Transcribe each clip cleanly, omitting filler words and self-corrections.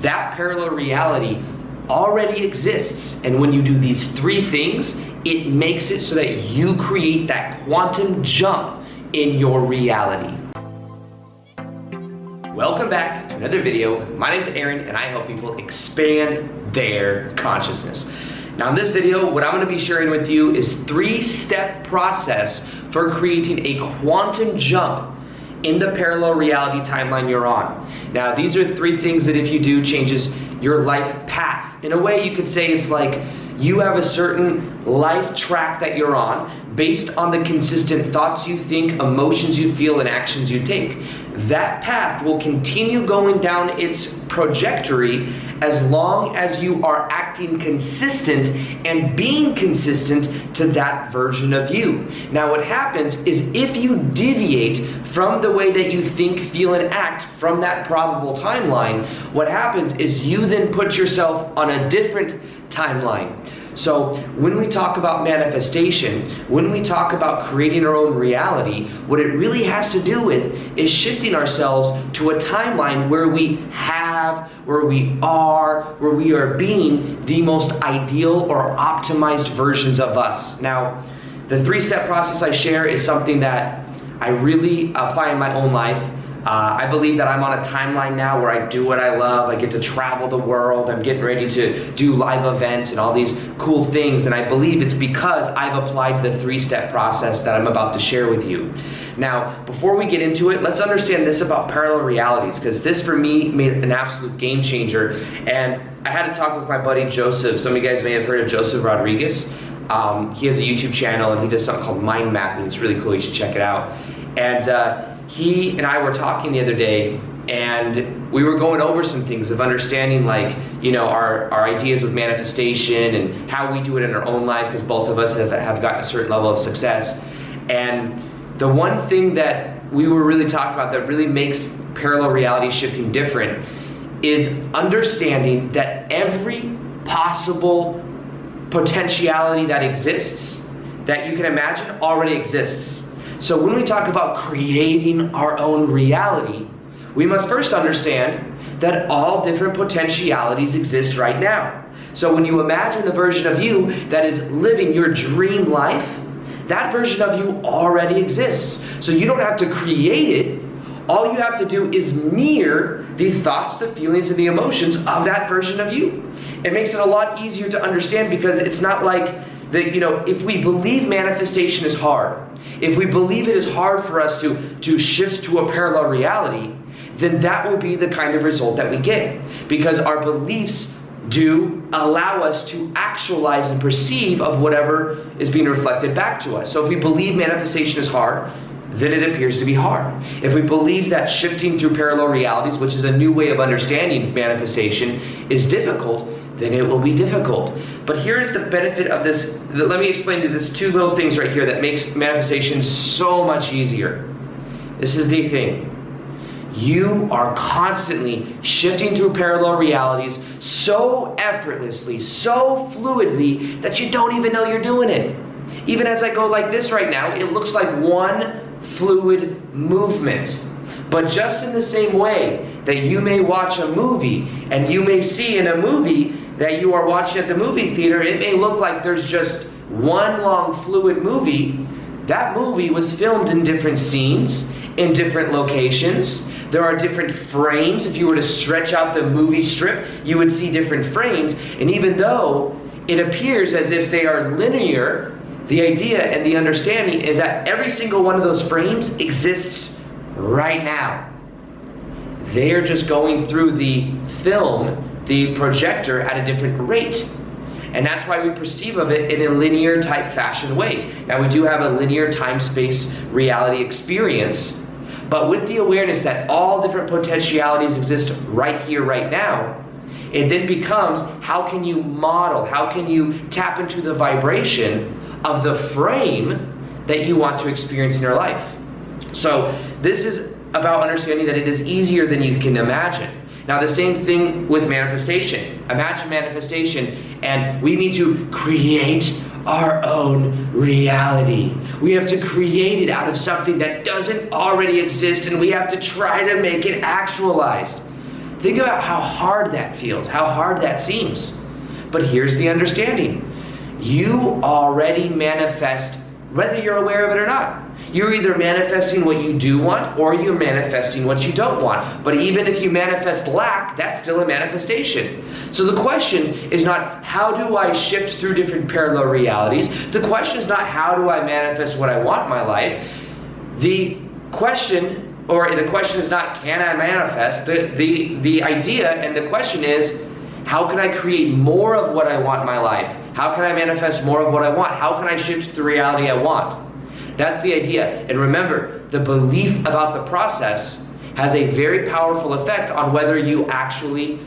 that parallel reality already exists. And when you do these three things, it makes it so that you create that quantum jump in your reality. Welcome back to another video. My name's Aaron and I help people expand their consciousness. Now in this video, what I'm going to be sharing with you is 3-step process for creating a quantum jump in the parallel reality timeline you're on. Now these are 3 things that if you do changes your life path. In a way you could say it's like you have a certain life track that you're on based on the consistent thoughts you think, emotions you feel, and actions you take. That path will continue going down its trajectory as long as you are acting consistent and being consistent to that version of you. Now what happens is if you deviate from the way that you think, feel, and act from that probable timeline, what happens is you then put yourself on a different timeline. So when we talk about manifestation, when we talk about creating our own reality, what it really has to do with is shifting ourselves to a timeline where we have, where we are being the most ideal or optimized versions of us. Now, the 3-step process I share is something that I really apply in my own life. I believe that I'm on a timeline now where I do what I love. I get to travel the world. I'm getting ready to do live events and all these cool things. And I believe it's because I've applied the 3-step process that I'm about to share with you. Now, before we get into it, let's understand this about parallel realities, because this for me made an absolute game changer. And I had a talk with my buddy Joseph. Some of you guys may have heard of Joseph Rodriguez. He has a YouTube channel and he does something called mind mapping. It's really cool. You should check it out. And he and I were talking the other day and we were going over some things of understanding, like, you know, our ideas with manifestation and how we do it in our own life, because both of us have gotten a certain level of success. And the one thing that we were really talking about that really makes parallel reality shifting different is understanding that every possible potentiality that exists, that you can imagine, already exists. So when we talk about creating our own reality, we must first understand that all different potentialities exist right now. So when you imagine the version of you that is living your dream life, that version of you already exists. So you don't have to create it. All you have to do is mirror the thoughts, the feelings, and the emotions of that version of you. It makes it a lot easier to understand, because it's not like that, you know, if we believe manifestation is hard, if we believe it is hard for us to shift to a parallel reality, then that will be the kind of result that we get, because our beliefs do allow us to actualize and perceive of whatever is being reflected back to us. So if we believe manifestation is hard, then it appears to be hard. If we believe that shifting through parallel realities, which is a new way of understanding manifestation, is difficult, then it will be difficult. But here's the benefit of this. Let me explain to you this 2 little things right here that makes manifestation so much easier. This is the thing. You are constantly shifting through parallel realities so effortlessly, so fluidly, that you don't even know you're doing it. Even as I go like this right now, it looks like one fluid movement. But just in the same way that you may watch a movie and you may see in a movie that you are watching at the movie theater, it may look like there's just one long fluid movie. That movie was filmed in different scenes, in different locations. There are different frames. If you were to stretch out the movie strip, you would see different frames. And even though it appears as if they are linear, the idea and the understanding is that every single one of those frames exists right now. They are just going through the film, the projector, at a different rate. And that's why we perceive of it in a linear type fashion way. Now we do have a linear time-space reality experience, but with the awareness that all different potentialities exist right here, right now, it then becomes, how can you model, how can you tap into the vibration of the frame that you want to experience in your life? So this is about understanding that it is easier than you can imagine. Now the same thing with manifestation. Imagine manifestation, and we need to create our own reality. We have to create it out of something that doesn't already exist, and we have to try to make it actualized. Think about how hard that feels, how hard that seems. But here's the understanding. You already manifest whether you're aware of it or not. You're either manifesting what you do want or you're manifesting what you don't want. But even if you manifest lack, that's still a manifestation. So the question is not how do I shift through different parallel realities. The question is not how do I manifest what I want in my life. The question is not can I manifest. The idea and the question is how can I create more of what I want in my life? How can I manifest more of what I want? How can I shift to the reality I want? That's the idea. And remember, the belief about the process has a very powerful effect on whether you actually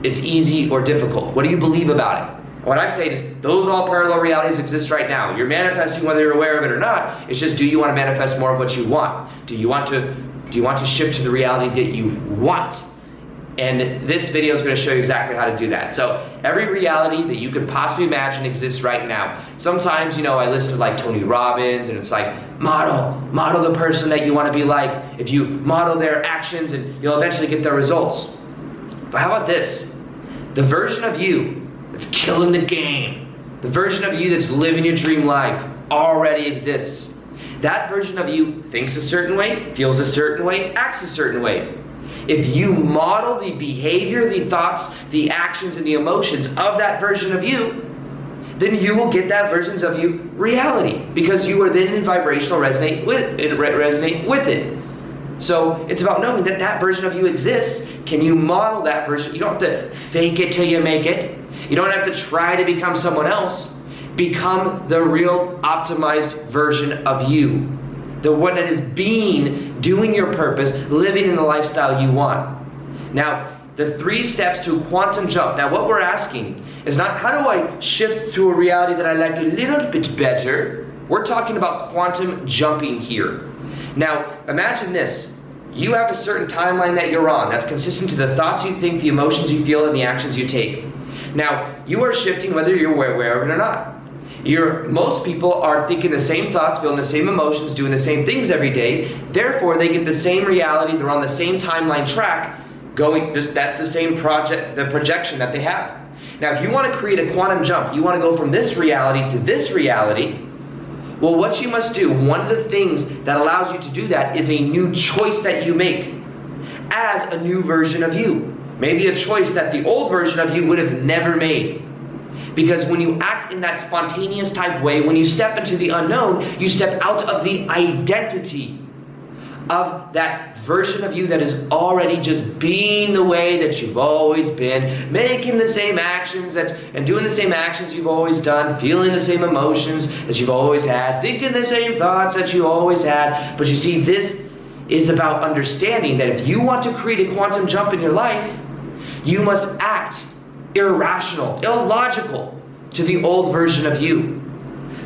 it's easy or difficult. What do you believe about it? What I'm saying is those all parallel realities exist right now. You're manifesting whether you're aware of it or not. It's just, do you want to manifest more of what you want? Do you want to shift to the reality that you want? And this video is going to show you exactly how to do that. So every reality that you could possibly imagine exists right now. Sometimes, I listen to like Tony Robbins and it's like, model the person that you want to be like. If you model their actions and you'll eventually get their results. But how about this? The version of you that's killing the game, the version of you that's living your dream life already exists. That version of you thinks a certain way, feels a certain way, acts a certain way. If you model the behavior, the thoughts, the actions, and the emotions of that version of you, then you will get that version of you reality, because you are then in vibrational resonate with it. So it's about knowing that that version of you exists. Can you model that version? You don't have to fake it till you make it. You don't have to try to become someone else. Become the real optimized version of you. The one that is doing your purpose, living in the lifestyle you want. Now, the 3 steps to quantum jump. Now, what we're asking is not how do I shift to a reality that I like a little bit better. We're talking about quantum jumping here. Now, imagine this. You have a certain timeline that you're on that's consistent to the thoughts you think, the emotions you feel, and the actions you take. Now, you are shifting whether you're aware of it or not. Most people are thinking the same thoughts, feeling the same emotions, doing the same things every day. Therefore, they get the same reality. They're on the same timeline track. That's the same the projection that they have. Now, if you want to create a quantum jump, you want to go from this reality to this reality. Well, what you must do, one of the things that allows you to do that is a new choice that you make as a new version of you. Maybe a choice that the old version of you would have never made. Because when you act in that spontaneous type way, when you step into the unknown, you step out of the identity of that version of you that is already just being the way that you've always been, making the same actions and doing the same actions you've always done, feeling the same emotions that you've always had, thinking the same thoughts that you always had. But you see, this is about understanding that if you want to create a quantum jump in your life, you must act irrational, illogical to the old version of you.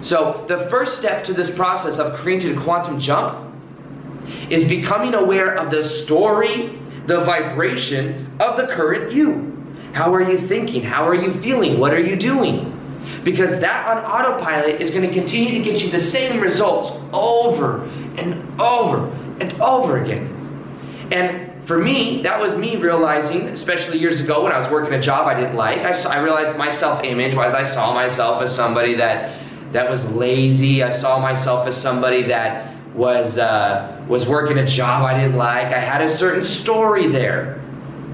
So the first step to this process of creating a quantum jump is becoming aware of the story, the vibration of the current you. How are you thinking? How are you feeling? What are you doing? Because that on autopilot is going to continue to get you the same results over and over and over again. And for me, that was me realizing, especially years ago when I was working a job I didn't like, I realized my self-image was I saw myself as somebody that was lazy. I saw myself as somebody that was working a job I didn't like. I had a certain story there.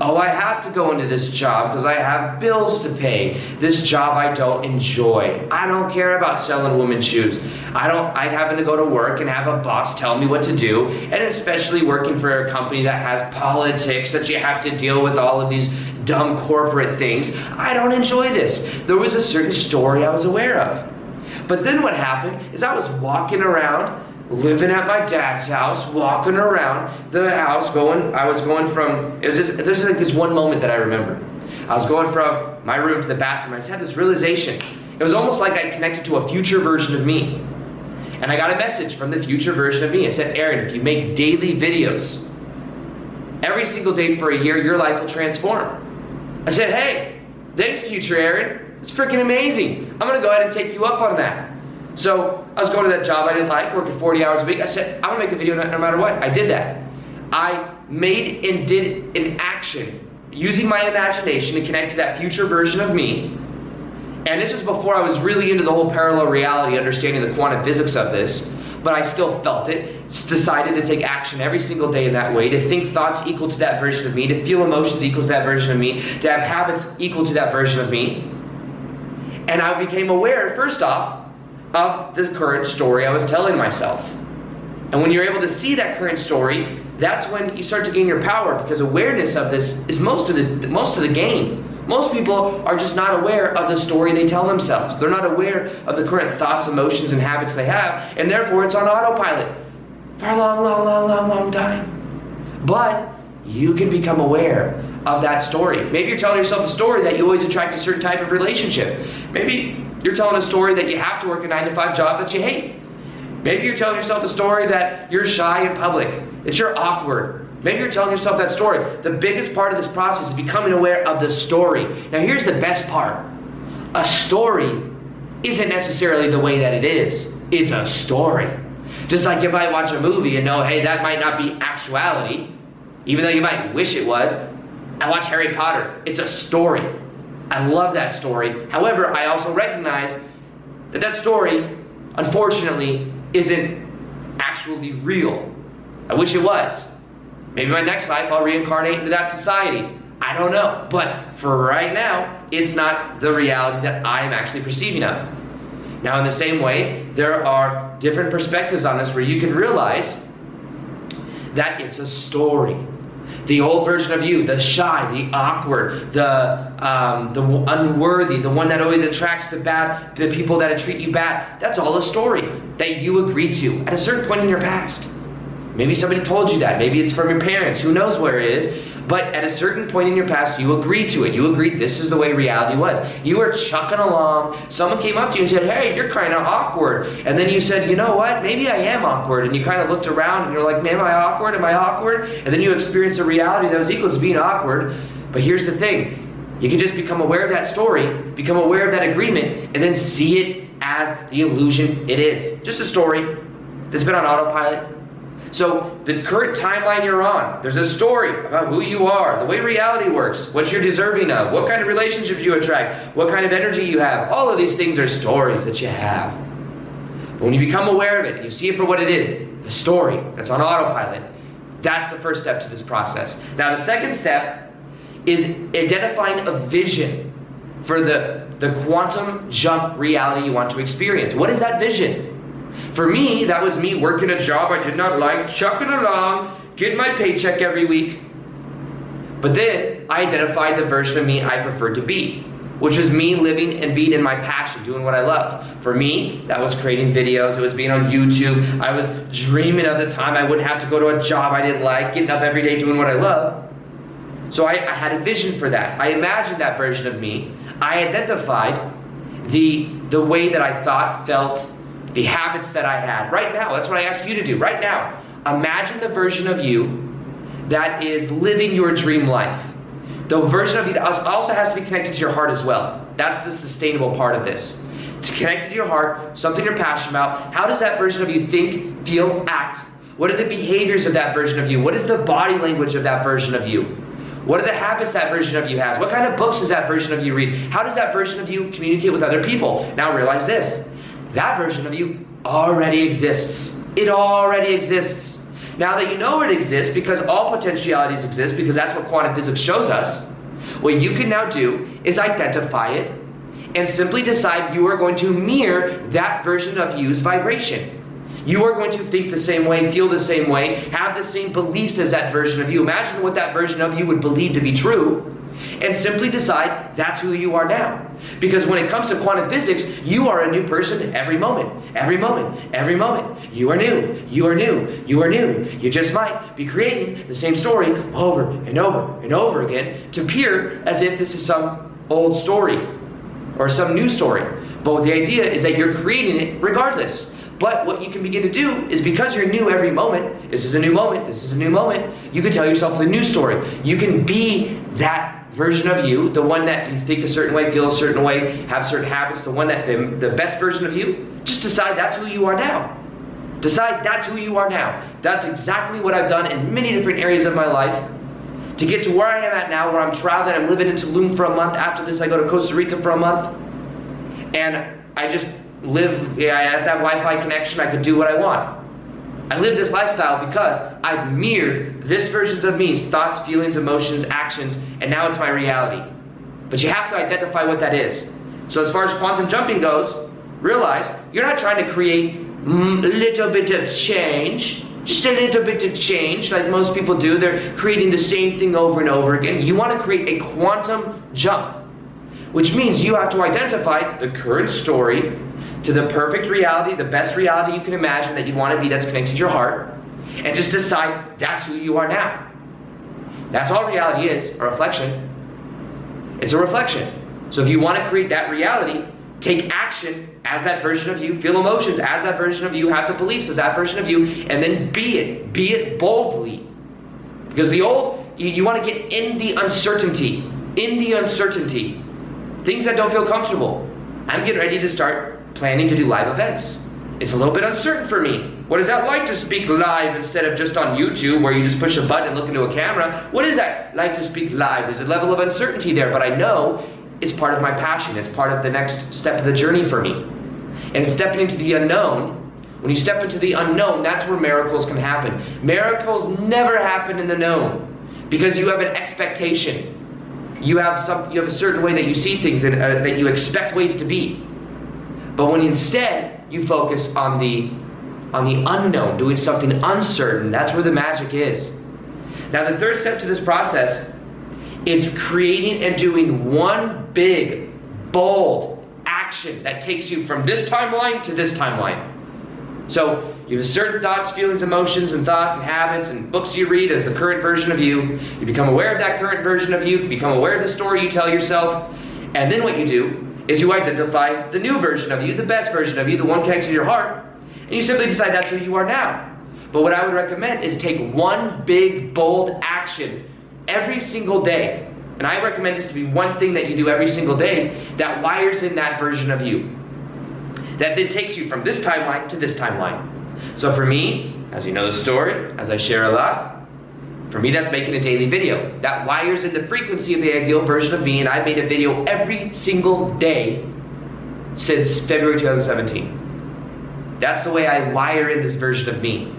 Oh, I have to go into this job because I have bills to pay. This job I don't enjoy. I don't care about selling women's shoes. I happen to go to work and have a boss tell me what to do, and especially working for a company that has politics that you have to deal with all of these dumb corporate things. I don't enjoy this. There was a certain story I was aware of. But then what happened is I was walking around, living at my dad's house, walking around the house, there's like this one moment that I remember. I was going from my room to the bathroom, and I just had this realization. It was almost like I connected to a future version of me. And I got a message from the future version of me. It said, Aaron, if you make daily videos, every single day for a year, your life will transform. I said, hey, thanks, future Aaron. It's freaking amazing. I'm gonna go ahead and take you up on that. So I was going to that job I didn't like, working 40 hours a week. I said, I'm gonna make a video no matter what. I did that. I made and did an action using my imagination to connect to that future version of me, and this was before I was really into the whole parallel reality, understanding the quantum physics of this, but I still felt it, decided to take action every single day in that way, to think thoughts equal to that version of me, to feel emotions equal to that version of me, to have habits equal to that version of me. And I became aware, first off, of the current story I was telling myself. And when you're able to see that current story, that's when you start to gain your power, because awareness of this is most of the game. Most people are just not aware of the story they tell themselves. They're not aware of the current thoughts, emotions, and habits they have, and therefore it's on autopilot for a long time. But you can become aware of that story. Maybe you're telling yourself a story that you always attract a certain type of relationship. Maybe you're telling a story that you have to work a 9-to-5 job that you hate. Maybe you're telling yourself the story that you're shy in public, that you're awkward. Maybe you're telling yourself that story. The biggest part of this process is becoming aware of the story. Now here's the best part. A story isn't necessarily the way that it is. It's a story. Just like you might watch a movie and know, hey, that might not be actuality, even though you might wish it was. I watch Harry Potter. It's a story. I love that story. However, I also recognize that that story, unfortunately, isn't actually real. I wish it was. Maybe my next life I'll reincarnate into that society. I don't know. But for right now, it's not the reality that I am actually perceiving of. Now, in the same way, there are different perspectives on this where you can realize that it's a story. The old version of you, the shy, the awkward, the unworthy, the one that always attracts the people that treat you bad, that's all a story that you agreed to at a certain point in your past. Maybe somebody told you that. Maybe it's from your parents. Who knows where it is. But at a certain point in your past, you agreed to it. You agreed this is the way reality was. You were chucking along. Someone came up to you and said, hey, you're kind of awkward. And then you said, you know what? Maybe I am awkward. And you kind of looked around and you're like, man, am I awkward? Am I awkward? And then you experienced a reality that was equal to being awkward. But here's the thing. You can just become aware of that story, become aware of that agreement, and then see it as the illusion it is. Just a story that's been on autopilot. So the current timeline you're on, there's a story about who you are, the way reality works, what you're deserving of, what kind of relationships you attract, what kind of energy you have. All of these things are stories that you have. But when you become aware of it and you see it for what it is, the story that's on autopilot, that's the first step to this process. Now the second step is identifying a vision for the quantum jump reality you want to experience. What is that vision? For me, that was me working a job I did not like, chucking along, getting my paycheck every week. But then I identified the version of me I preferred to be, which was me living and being in my passion, doing what I love. For me, that was creating videos, it was being on YouTube. I was dreaming of the time I wouldn't have to go to a job I didn't like, getting up every day doing what I love. So I had a vision for that. I imagined that version of me. I identified the way that I thought, felt, the habits that I had. Right now, that's what I ask you to do. Right now, imagine the version of you that is living your dream life. The version of you that also has to be connected to your heart as well. That's the sustainable part of this. To connect to your heart, something you're passionate about. How does that version of you think, feel, act? What are the behaviors of that version of you? What is the body language of that version of you? What are the habits that version of you has? What kind of books does that version of you read? How does that version of you communicate with other people? Now realize this. That version of you already exists. It already exists. Now that you know it exists, because all potentialities exist, because that's what quantum physics shows us, what you can now do is identify it and simply decide you are going to mirror that version of you's vibration. You are going to think the same way, feel the same way, have the same beliefs as that version of you. Imagine what that version of you would believe to be true, and simply decide that's who you are now. Because when it comes to quantum physics, you are a new person every moment, every moment, every moment. You are new, you are new, you are new. You just might be creating the same story over and over and over again to appear as if this is some old story or some new story. But the idea is that you're creating it regardless. But what you can begin to do is, because you're new every moment, this is a new moment, this is a new moment, you can tell yourself the new story. You can be that version of you, the one that you think a certain way, feel a certain way, have certain habits, the one that the best version of you. Just decide that's who you are now. Decide that's who you are now. That's exactly what I've done in many different areas of my life to get to where I am at now, where I'm traveling. I'm living in Tulum for a month. After this, I go to Costa Rica for a month. And I just live, I have to have Wi-Fi connection. I could do what I want. I live this lifestyle because I've mirrored this versions of me, thoughts, feelings, emotions, actions, and now it's my reality. But you have to identify what that is. So as far as quantum jumping goes, realize you're not trying to create a little bit of change, just a little bit of change like most people do. They're creating the same thing over and over again. You want to create a quantum jump, which means you have to identify the current story to the perfect reality, the best reality you can imagine that you want to be that's connected to your heart, and just decide that's who you are now. That's all reality is, a reflection. It's a reflection. So if you want to create that reality, take action as that version of you, feel emotions as that version of you, have the beliefs as that version of you, and then be it boldly. Because the old, you want to get in the uncertainty, things that don't feel comfortable. I'm getting ready to start planning to do live events. It's a little bit uncertain for me. What is that like to speak live instead of just on YouTube where you just push a button and look into a camera? What is that like to speak live? There's a level of uncertainty there, but I know it's part of my passion. It's part of the next step of the journey for me. And it's stepping into the unknown. When you step into the unknown, that's where miracles can happen. Miracles never happen in the known because you have an expectation. You have a certain way that you see things and that you expect ways to be. But when instead you focus on the unknown, doing something uncertain, that's where the magic is. Now the third step to this process is creating and doing one big, bold action that takes you from this timeline to this timeline. So you have certain thoughts, feelings, emotions, and thoughts and habits and books you read as the current version of you. You become aware of that current version of you, become aware of the story you tell yourself, and then what you do is you identify the new version of you, the best version of you, the one connected to your heart, and you simply decide that's who you are now. But what I would recommend is take one big, bold action every single day. And I recommend this to be one thing that you do every single day that wires in that version of you. That then takes you from this timeline to this timeline. So for me, as you know the story, as I share a lot, for me that's making a daily video. That wires in the frequency of the ideal version of me, and I've made a video every single day since February 2017. That's the way I wire in this version of me.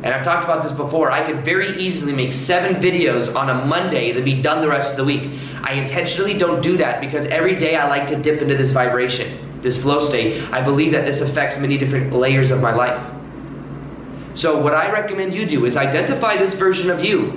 And I've talked about this before. I could very easily make 7 videos on a Monday and be done the rest of the week. I intentionally don't do that because every day I like to dip into this vibration, this flow state. I believe that this affects many different layers of my life. So what I recommend you do is identify this version of you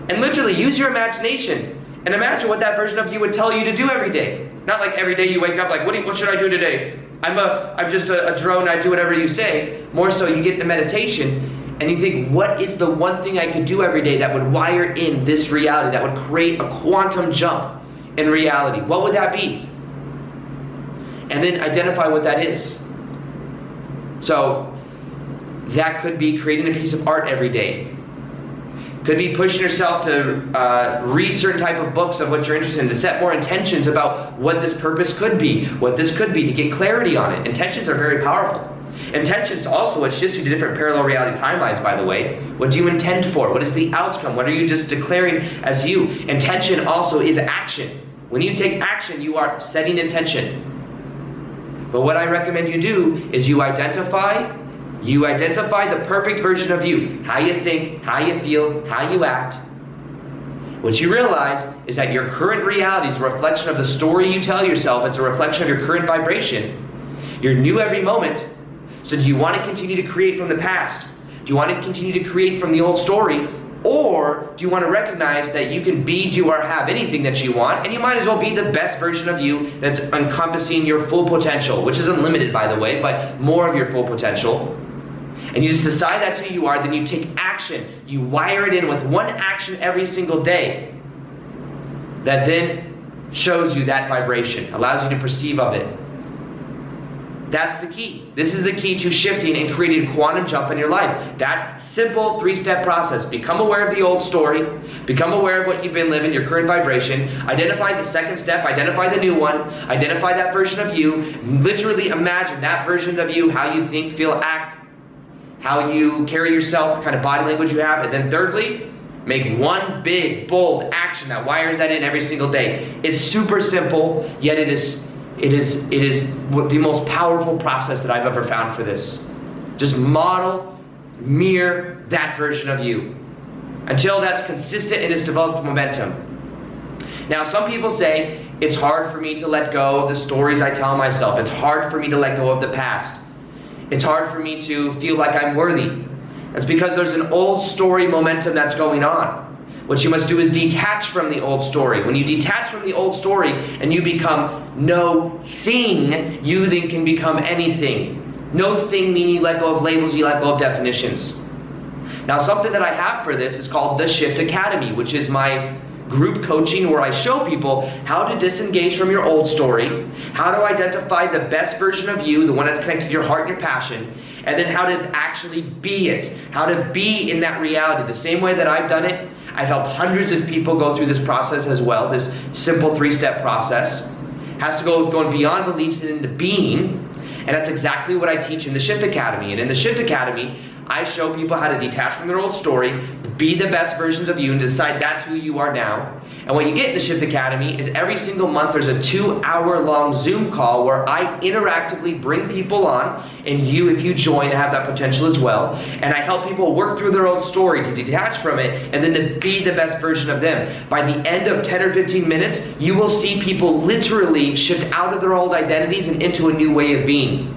and literally use your imagination and imagine what that version of you would tell you to do every day. Not like every day you wake up like, what should I do today? I'm just a drone, I do whatever you say. More so you get into meditation and you think, what is the one thing I could do every day that would wire in this reality, that would create a quantum jump in reality? What would that be? And then identify what that is. So that could be creating a piece of art every day. Could be pushing yourself to read certain type of books of what you're interested in, to set more intentions about what this purpose could be, what this could be, to get clarity on it. Intentions are very powerful. Intentions also, what shifts you to different parallel reality timelines, by the way. What do you intend for? What is the outcome? What are you just declaring as you? Intention also is action. When you take action, you are setting intention. But what I recommend you do is you identify the perfect version of you. How you think, how you feel, how you act. What you realize is that your current reality is a reflection of the story you tell yourself. It's a reflection of your current vibration. You're new every moment. So do you want to continue to create from the past? Do you want to continue to create from the old story? Or do you want to recognize that you can be, do, or have anything that you want, and you might as well be the best version of you that's encompassing your full potential, which is unlimited, by the way, but more of your full potential. And you just decide that's who you are, then you take action. You wire it in with one action every single day that then shows you that vibration, allows you to perceive of it. That's the key. This is the key to shifting and creating a quantum jump in your life. That simple 3-step process. Become aware of the old story. Become aware of what you've been living, your current vibration. Identify the second step. Identify the new one. Identify that version of you. Literally imagine that version of you, how you think, feel, act. how you carry yourself, the kind of body language you have, and then thirdly, make one big, bold action that wires that in every single day. It's super simple, yet it is the most powerful process that I've ever found for this. Just model, mirror that version of you until that's consistent and has developed momentum. Now, some people say, it's hard for me to let go of the stories I tell myself. It's hard for me to let go of the past. It's hard for me to feel like I'm worthy. That's because there's an old story momentum that's going on. What you must do is detach from the old story. When you detach from the old story and you become no thing, you then can become anything. No thing meaning you let go of labels, you let go of definitions. Now, something that I have for this is called the Shift Academy, which is my group coaching where I show people how to disengage from your old story, how to identify the best version of you, the one that's connected to your heart and your passion, and then how to actually be it, how to be in that reality. The same way that I've done it, I've helped hundreds of people go through this process as well. This simple 3-step process has to go with going beyond beliefs and into being, and that's exactly what I teach in the Shift Academy. And in the Shift Academy, I show people how to detach from their old story, be the best versions of you, and decide that's who you are now. And what you get in the Shift Academy is every single month there's a 2-hour-long Zoom call where I interactively bring people on, and you, if you join, have that potential as well. And I help people work through their old story, to detach from it, and then to be the best version of them. By the end of 10 or 15 minutes, you will see people literally shift out of their old identities and into a new way of being.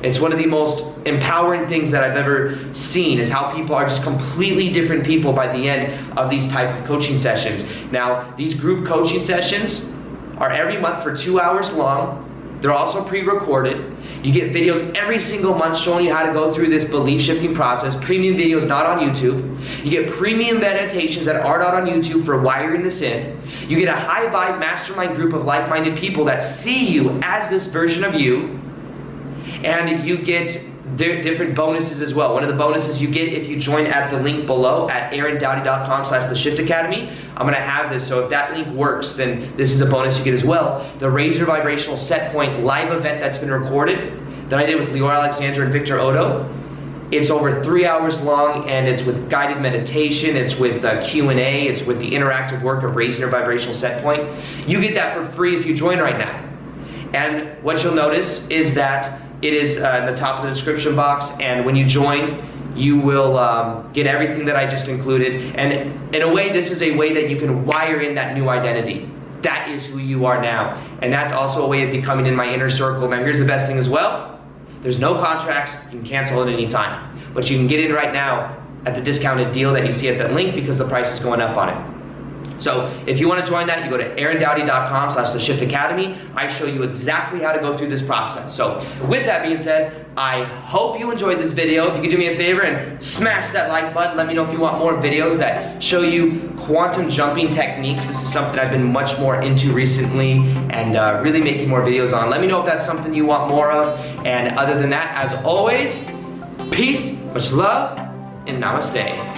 It's one of the most empowering things that I've ever seen, is how people are just completely different people by the end of these type of coaching sessions. Now, these group coaching sessions are every month for 2 hours long. They're also pre-recorded. You get videos every single month showing you how to go through this belief shifting process. Premium videos not on YouTube. You get premium meditations that are not on YouTube for wiring this in. You get a high vibe mastermind group of like-minded people that see you as this version of you. And you get different bonuses as well. One of the bonuses you get if you join at the link below at aarondowdy.com/theshiftakademy. I'm gonna have this, so if that link works, then this is a bonus you get as well. The Raise Your Vibrational Set Point live event that's been recorded, that I did with Lior Alexander and Victor Odo. It's over 3 hours long, and it's with guided meditation, it's with Q&A, it's with the interactive work of raising your vibrational set point. You get that for free if you join right now. And what you'll notice is that it is in the top of the description box, and when you join, you will get everything that I just included. And in a way, this is a way that you can wire in that new identity. That is who you are now. And that's also a way of becoming in my inner circle. Now, here's the best thing as well. There's no contracts. You can cancel at any time. But you can get in right now at the discounted deal that you see at that link, because the price is going up on it. So if you want to join that, you go to aarondowdy.com/theshiftakademy. I show you exactly how to go through this process. So with that being said, I hope you enjoyed this video. If you could do me a favor and smash that like button, let me know if you want more videos that show you quantum jumping techniques. This is something I've been much more into recently, and really making more videos on. Let me know if that's something you want more of. And other than that, as always, peace, much love, and namaste.